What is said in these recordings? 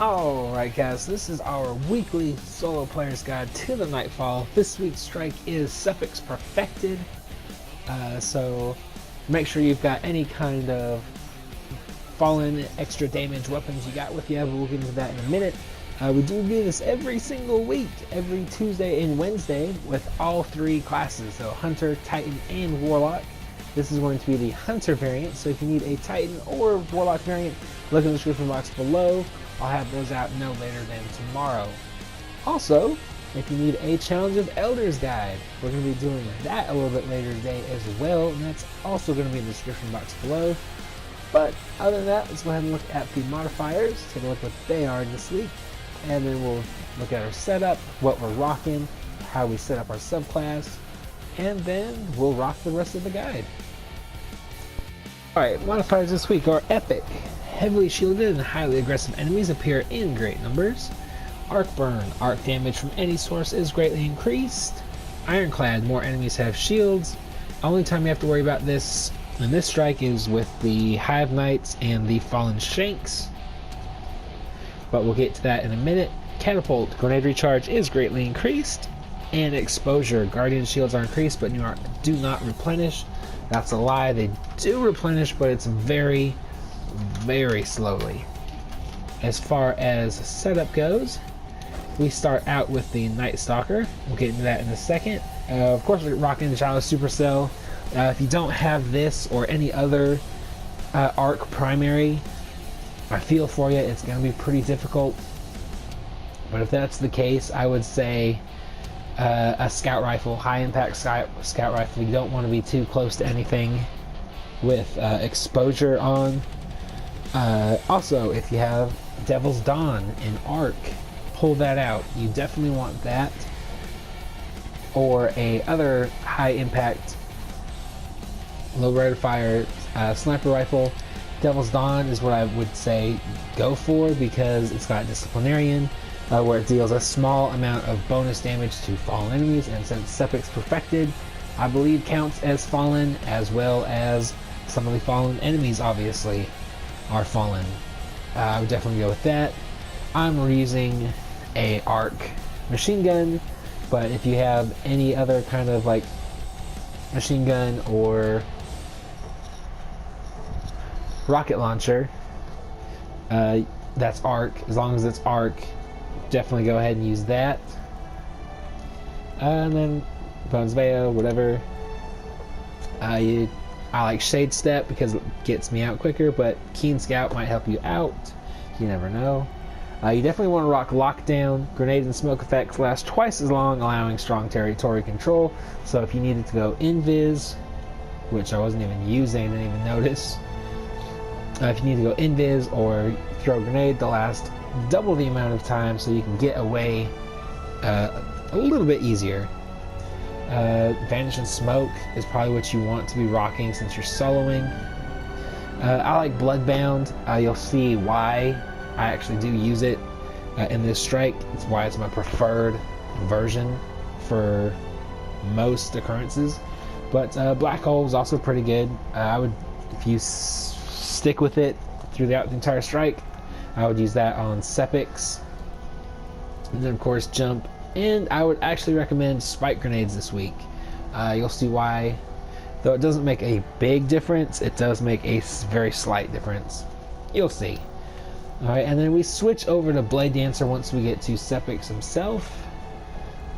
Alright guys, this is our weekly solo player's guide to the Nightfall. This week's strike is Sepiks Perfected, so make sure you've got any kind of fallen extra damage weapons you got with you, but we'll get into that in a minute. We do this every single week, every Tuesday and Wednesday with all three classes, so Hunter, Titan, and Warlock. This is going to be the Hunter variant, so if you need a Titan or Warlock variant, look in the description box below. I'll have those out no later than tomorrow. Also, if you need a Challenge of Elders guide, we're going to be doing that a little bit later today as well, and that's also going to be in the description box below. But other than that, let's go ahead and look at the modifiers, take a look at what they are this week, and then we'll look at our setup, what we're rocking, how we set up our subclass, and then we'll rock the rest of the guide. Alright, modifiers this week are Epic. Heavily shielded and highly aggressive enemies appear in great numbers. Arc Burn. Arc damage from any source is greatly increased. Ironclad. More enemies have shields. Only time you have to worry about this in this strike is with the Hive Knights and the Fallen Shanks, but we'll get to that in a minute. Catapult. Grenade recharge is greatly increased. And Exposure. Guardian shields are increased but do not replenish. That's a lie. They do replenish, but it's very slowly. As far as setup goes, we start out with the Night Stalker. We'll get into that in a second. Of course, we're rocking the Shadow Supercell. If you don't have this or any other arc primary, I feel for you, it's going to be pretty difficult. But if that's the case, I would say a scout rifle, high impact scout rifle. You don't want to be too close to anything with exposure on. Also, if you have Devil's Dawn and Arc, pull that out. You definitely want that. Or a other high impact, low rate of fire sniper rifle. Devil's Dawn is what I would say go for because it's got Disciplinarian, where it deals a small amount of bonus damage to fallen enemies, and since Sepiks Perfected, I believe counts as fallen, as well as some of the fallen enemies obviously are fallen. I would definitely go with that. I'm reusing a arc machine gun, but if you have any other kind of like machine gun or rocket launcher, that's arc. As long as it's arc, definitely go ahead and use that. And then Bones Veo, whatever. I like Shade Step because it gets me out quicker, but Keen Scout might help you out. You never know. You definitely want to rock Lockdown. Grenade and smoke effects last twice as long, allowing strong territory control. So if you needed to go Invis, which I wasn't even using, didn't even notice. If you need to go Invis or throw a grenade, they'll last double the amount of time, so you can get away a little bit easier. Vanish and Smoke is probably what you want to be rocking since you're soloing. I like Bloodbound. You'll see why I actually do use it in this strike. It's why it's my preferred version for most occurrences. But Black Hole is also pretty good. I would, if you stick with it throughout the entire strike, I would use that on Sepiks. And then of course Jump. And I would actually recommend Spike Grenades this week. You'll see why. Though it doesn't make a big difference, it does make a very slight difference. You'll see. Alright, and then we switch over to Blade Dancer once we get to Sepiks himself.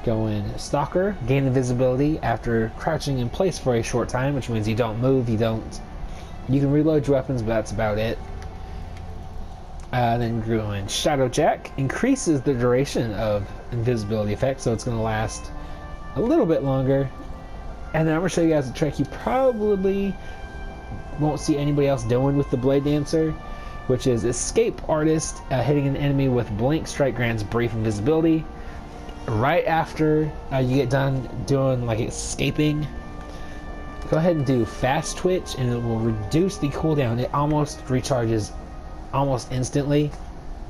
Going Stalker. Gain invisibility after crouching in place for a short time, which means you don't move, you can reload your weapons, but that's about it. Then going Shadowjack. Increases the duration of invisibility effect, so it's going to last a little bit longer. And then I'm going to show you guys a trick you probably won't see anybody else doing with the Blade Dancer, which is Escape Artist. Hitting an enemy with Blank Strike grants brief invisibility. Right after you get done doing like escaping, go ahead and do Fast Twitch, and it will reduce the cooldown. It almost recharges almost instantly,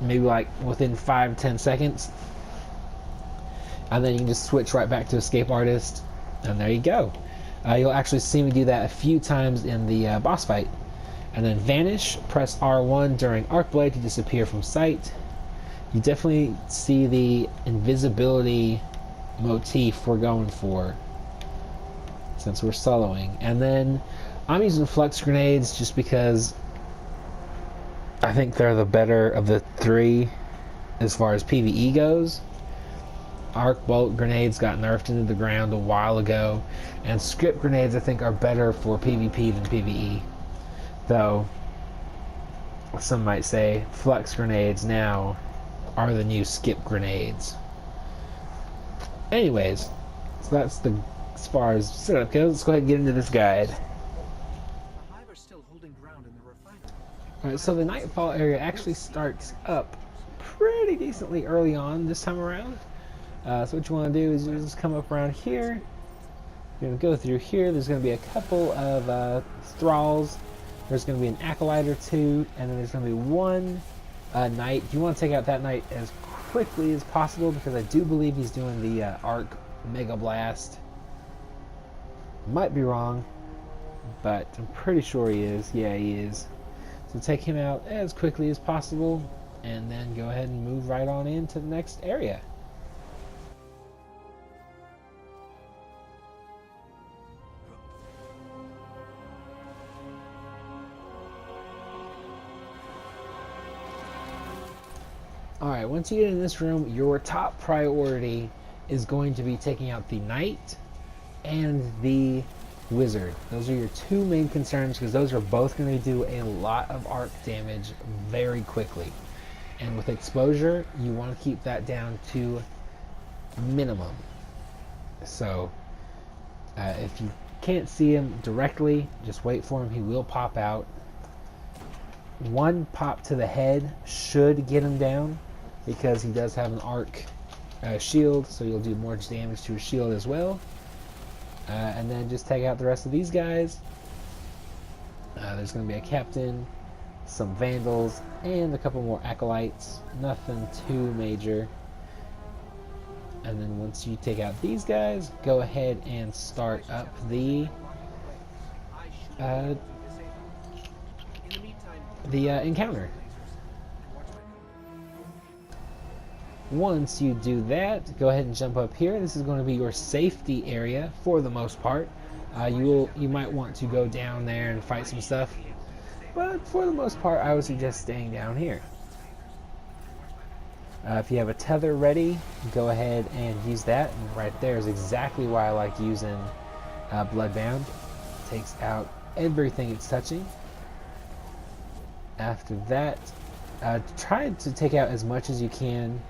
maybe like within 5-10 seconds, and then you can just switch right back to Escape Artist, and there you go. You'll actually see me do that a few times in the boss fight. And then Vanish, press R1 during Arc Blade to disappear from sight. You definitely see the invisibility motif we're going for since we're soloing. And then I'm using flux grenades just because I think they're the better of the three as far as PvE goes. Arc bolt grenades got nerfed into the ground a while ago, and script grenades I think are better for PvP than PvE. Though some might say flux grenades now are the new skip grenades. Anyways, so that's as far as setup goes. Let's go ahead and get into this guide. Alright, so the Nightfall area actually starts up pretty decently early on this time around. So what you want to do is you just come up around here. You're going to go through here. There's going to be a couple of thralls. There's going to be an acolyte or two, and then there's going to be one knight. You want to take out that knight as quickly as possible because I do believe he's doing the Arc Mega Blast. Might be wrong, but I'm pretty sure he is. Yeah, he is. So take him out as quickly as possible, and then go ahead and move right on into the next area. Alright, once you get in this room, your top priority is going to be taking out the knight and the wizard. Those are your two main concerns because those are both going to do a lot of arc damage very quickly. And with exposure, you want to keep that down to minimum. So if you can't see him directly, just wait for him. He will pop out. One pop to the head should get him down because he does have an arc shield, so you'll do more damage to his shield as well. And then just take out the rest of these guys. There's going to be a captain, some vandals, and a couple more acolytes. Nothing too major. And then once you take out these guys, go ahead and start up the encounter. Once you do that, go ahead and jump up here. This is going to be your safety area for the most part. You might want to go down there and fight some stuff, but for the most part, I would suggest staying down here. If you have a tether ready, go ahead and use that. And right there is exactly why I like using Bloodbound. It takes out everything it's touching. After that, try to take out as much as you can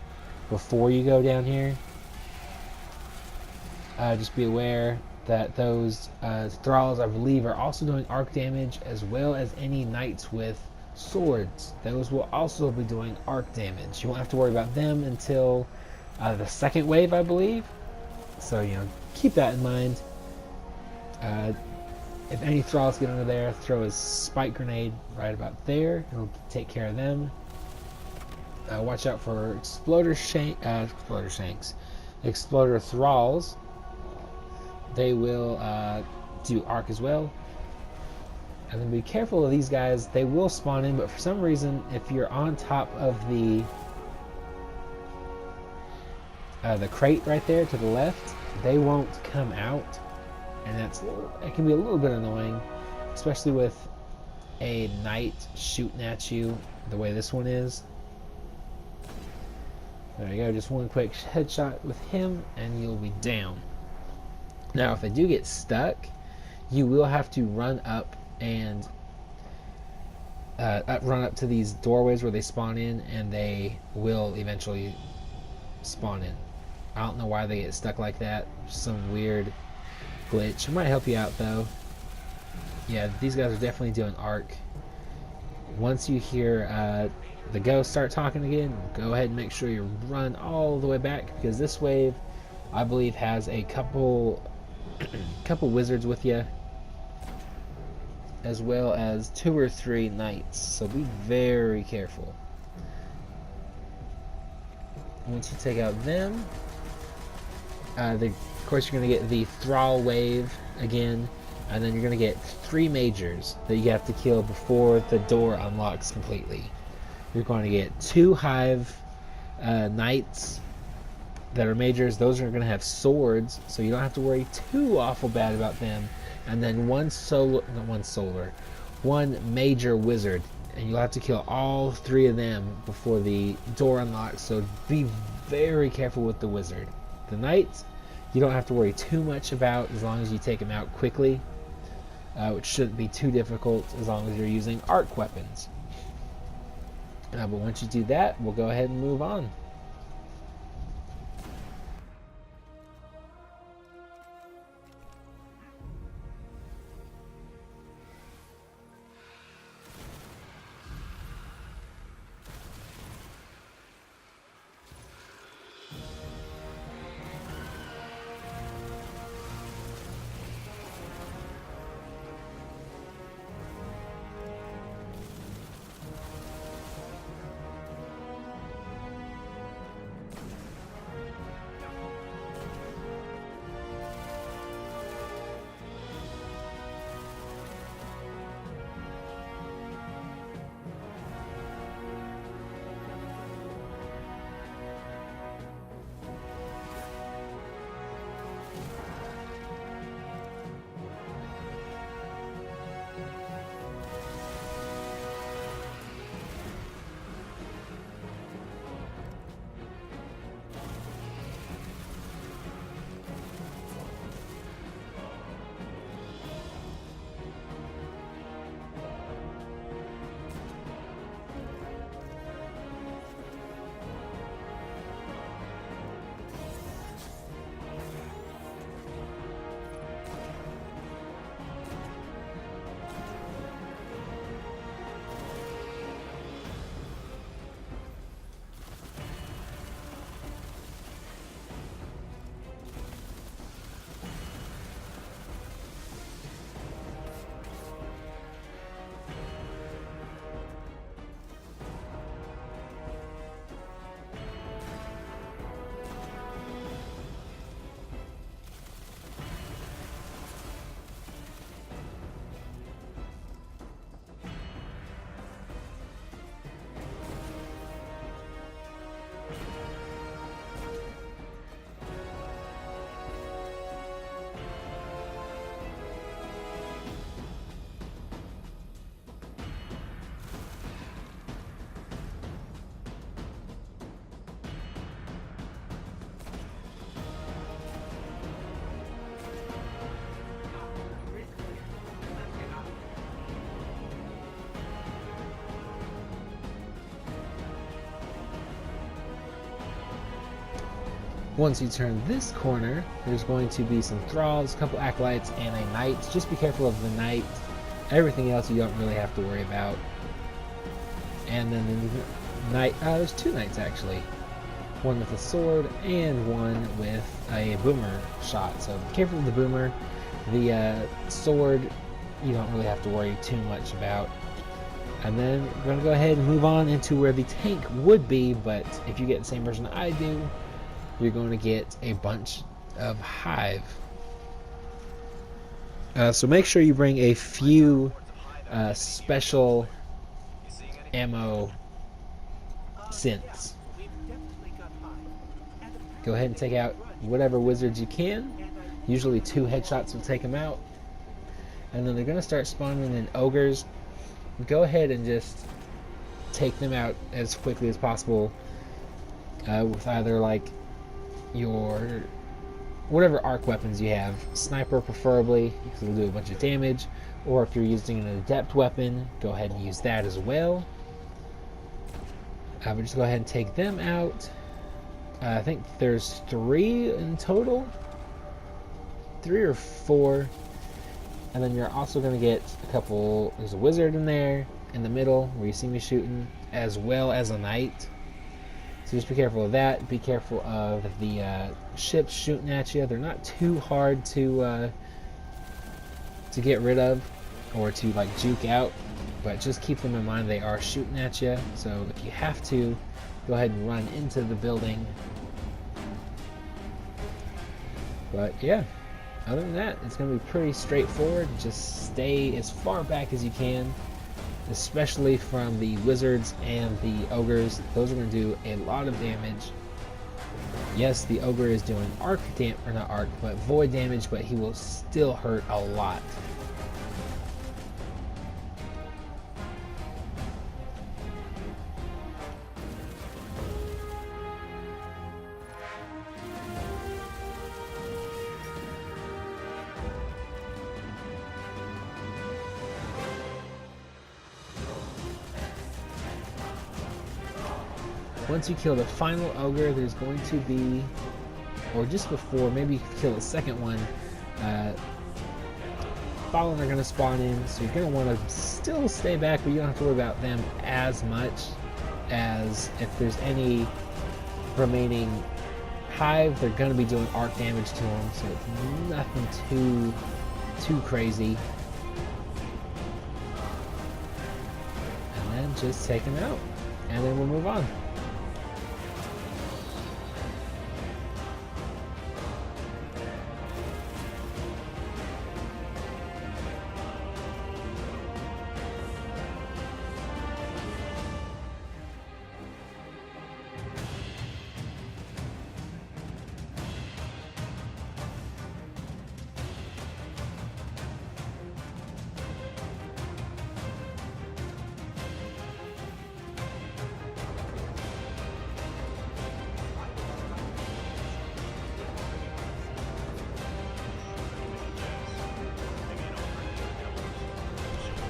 before you go down here. Just be aware that those thralls, I believe, are also doing arc damage, as well as any knights with swords. Those will also be doing arc damage. You won't have to worry about them until the second wave, I believe. So, keep that in mind. If any thralls get under there, throw a spike grenade right about there. It'll take care of them. Watch out for exploder thralls. They will do arc as well. And then be careful of these guys. They will spawn in, but for some reason, if you're on top of the crate right there to the left, they won't come out, and it can be a little bit annoying, especially with a knight shooting at you the way this one is. There you go, just one quick headshot with him and you'll be down. Now if they do get stuck, you will have to run up and run up to these doorways where they spawn in, and they will eventually spawn in. I don't know why they get stuck like that. Some weird glitch. It might help you out though. Yeah, these guys are definitely doing arc. Once you hear the ghost start talking again, go ahead and make sure you run all the way back, because this wave, I believe, has a couple wizards with you, as well as 2 or 3 knights. So be very careful. Once you take out them, of course you're going to get the thrall wave again, and then you're going to get 3 majors that you have to kill before the door unlocks completely. You're going to get 2 hive Knights that are majors, those are going to have swords, so you don't have to worry too awful bad about them. And then one major wizard, and you'll have to kill all 3 of them before the door unlocks, so be very careful with the wizard. The knights, you don't have to worry too much about as long as you take them out quickly, which shouldn't be too difficult as long as you're using arc weapons. But once you do that, we'll go ahead and move on. Once you turn this corner, there's going to be some thralls, a couple acolytes, and a knight. Just be careful of the knight. Everything else you don't really have to worry about. And then the knight, there's 2 knights actually. One with a sword and one with a boomer shot. So be careful of the boomer. The sword, you don't really have to worry too much about. And then we're going to go ahead and move on into where the tank would be, but if you get the same version that I do, you're going to get a bunch of hive. So make sure you bring a few special ammo synths. Go ahead and take out whatever wizards you can. Usually 2 headshots will take them out. And then they're going to start spawning in ogres. Go ahead and just take them out as quickly as possible with either like your whatever arc weapons you have, sniper preferably because it'll do a bunch of damage, or if you're using an adept weapon, go ahead and use that as well. But just go ahead and take them out. I think there's 3 in total, 3 or 4, and then you're also going to get a couple. There's a wizard in there in the middle where you see me shooting, as well as a knight. So just be careful of that. Be careful of the ships shooting at you. They're not too hard to get rid of or to like juke out, but just keep them in mind. They are shooting at you. So if you have to, go ahead and run into the building. But yeah, other than that, it's going to be pretty straightforward. Just stay as far back as you can. especially from the wizards and the ogres. Those are going to do a lot of damage. Yes, the ogre is doing arc damage, or not arc, but void damage, but he will still hurt a lot. Once you kill the final ogre, there's going to be, or just before, maybe you kill the second one, Fallen are going to spawn in, so you're going to want to still stay back, but you don't have to worry about them as much as if there's any remaining hive. They're going to be doing arc damage to them, so it's nothing too crazy. And then just take them out, and then we'll move on.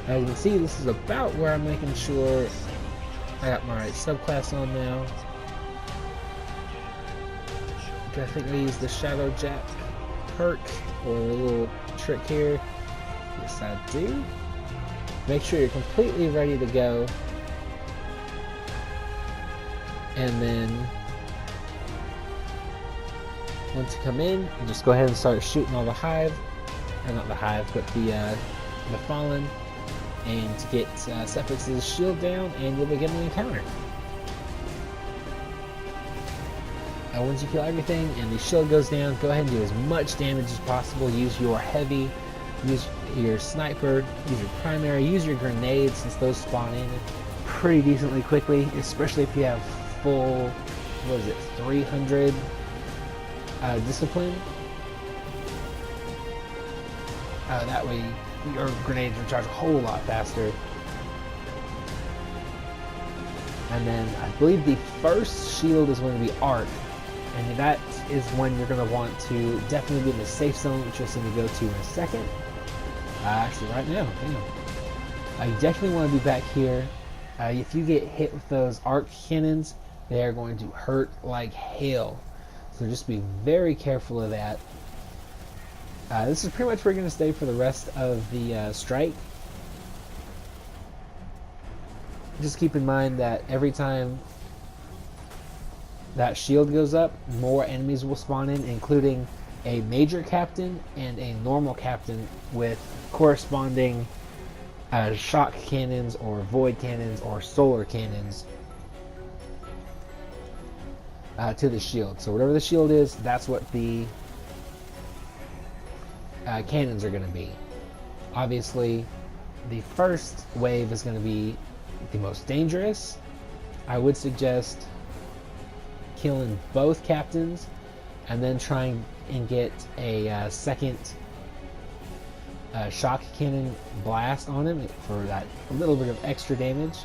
As you can see, this is about where I'm making sure I got my right subclass on now. I think I use the Shadow Jack perk or a little trick here. Yes, I do. Make sure you're completely ready to go. And then once you come in, you just go ahead and start shooting all the hive. Or not the hive, but the Fallen. And to get Sepiks' shield down, and you'll begin the encounter. Once you kill everything and the shield goes down, go ahead and do as much damage as possible. Use your heavy, use your sniper, use your primary, use your grenades, since those spawn in pretty decently quickly, especially if you have full, 300 discipline. That way your grenades recharge a whole lot faster. And then I believe the first shield is going to be arc, and that is when you're going to want to definitely be in the safe zone, which you'll see me go to in a second. Actually right now, you definitely want to be back here. If you get hit with those arc cannons, they are going to hurt like hell, so just be very careful of that. This is pretty much where we're going to stay for the rest of the strike. Just keep in mind that every time that shield goes up, more enemies will spawn in, including a major captain and a normal captain with corresponding shock cannons or void cannons or solar cannons to the shield. So whatever the shield is, that's what the cannons are going to be. Obviously, the first wave is going to be the most dangerous. I would suggest killing both captains and then trying and get a second shock cannon blast on him for that little bit of extra damage.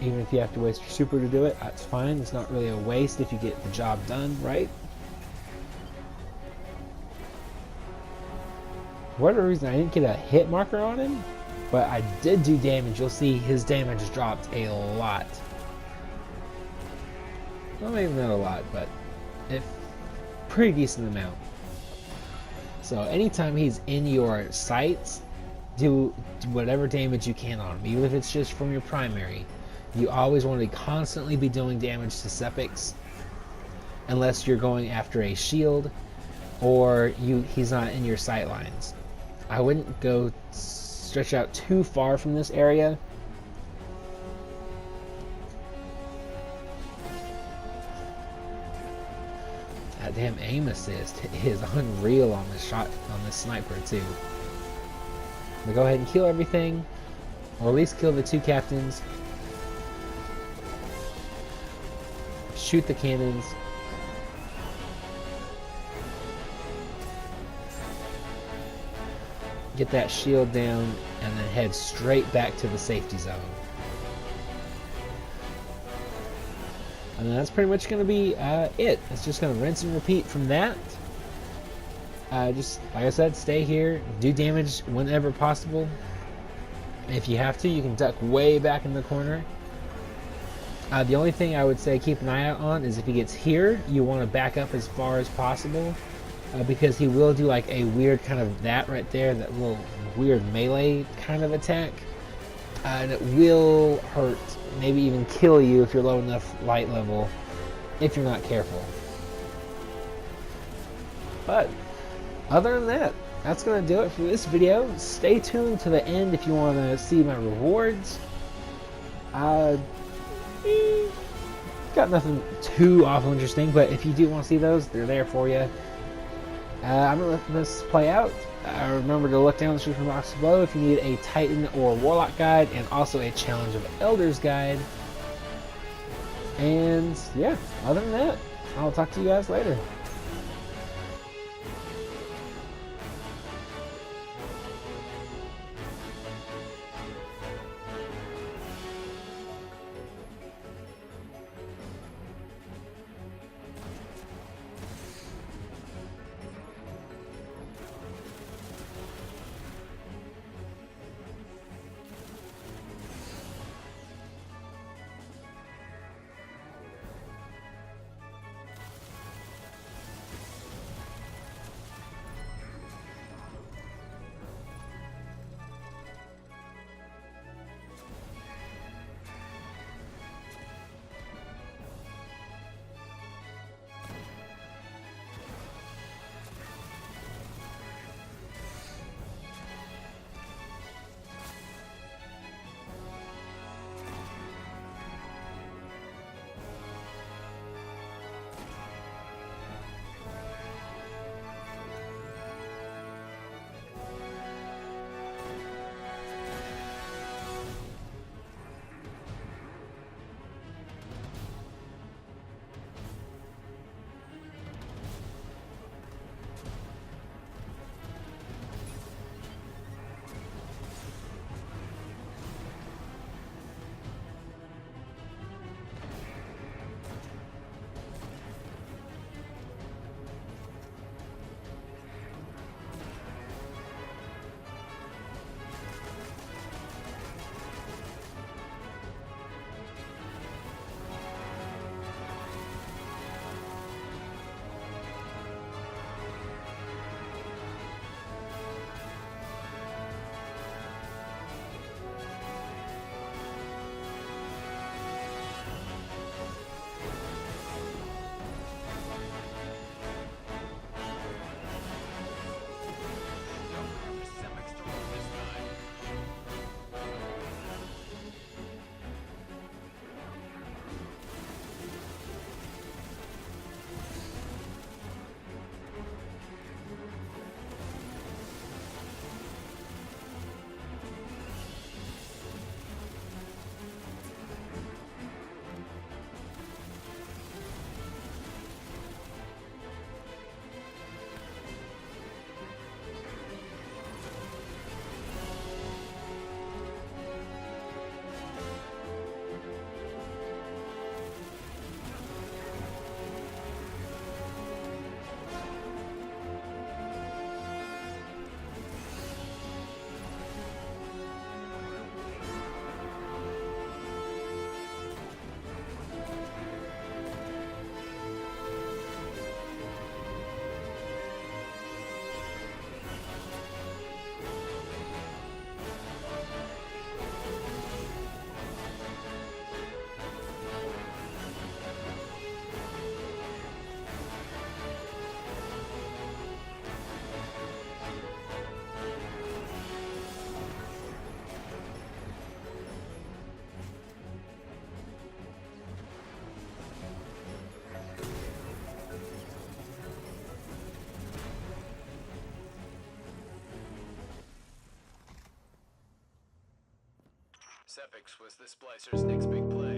Even if you have to waste your super to do it, that's fine. It's not really a waste if you get the job done, right? For whatever reason, I didn't get a hit marker on him, but I did do damage. You'll see his damage dropped a lot. Well, maybe not a lot, but a pretty decent amount. So anytime he's in your sights, do whatever damage you can on him, even if it's just from your primary. You always want to constantly be doing damage to Sepiks, unless you're going after a shield or he's not in your sight lines. I wouldn't go stretch out too far from this area. goddamn aim assist is unreal on this shot, on this sniper too. But go ahead and kill everything, or at least kill the 2 captains. Shoot the cannons. Get that shield down, and then head straight back to the safety zone. And then that's pretty much going to be it. It's just going to rinse and repeat from that. Just, like I said, stay here, do damage whenever possible. If you have to, you can duck way back in the corner. The only thing I would say keep an eye out on is if he gets here, you want to back up as far as possible. Because he will do like a weird kind of that right there, that little weird melee kind of attack. And it will hurt, maybe even kill you if you're low enough light level, if you're not careful. But other than that, that's going to do it for this video. Stay tuned to the end if you want to see my rewards. Got nothing too awful interesting, but if you do want to see those, they're there for you. I'm going to let this play out. Remember to look down the description box below if you need a Titan or Warlock guide, and also a Challenge of Elders guide. And yeah, other than that, I'll talk to you guys later. Sepiks was the Splicer's next big play.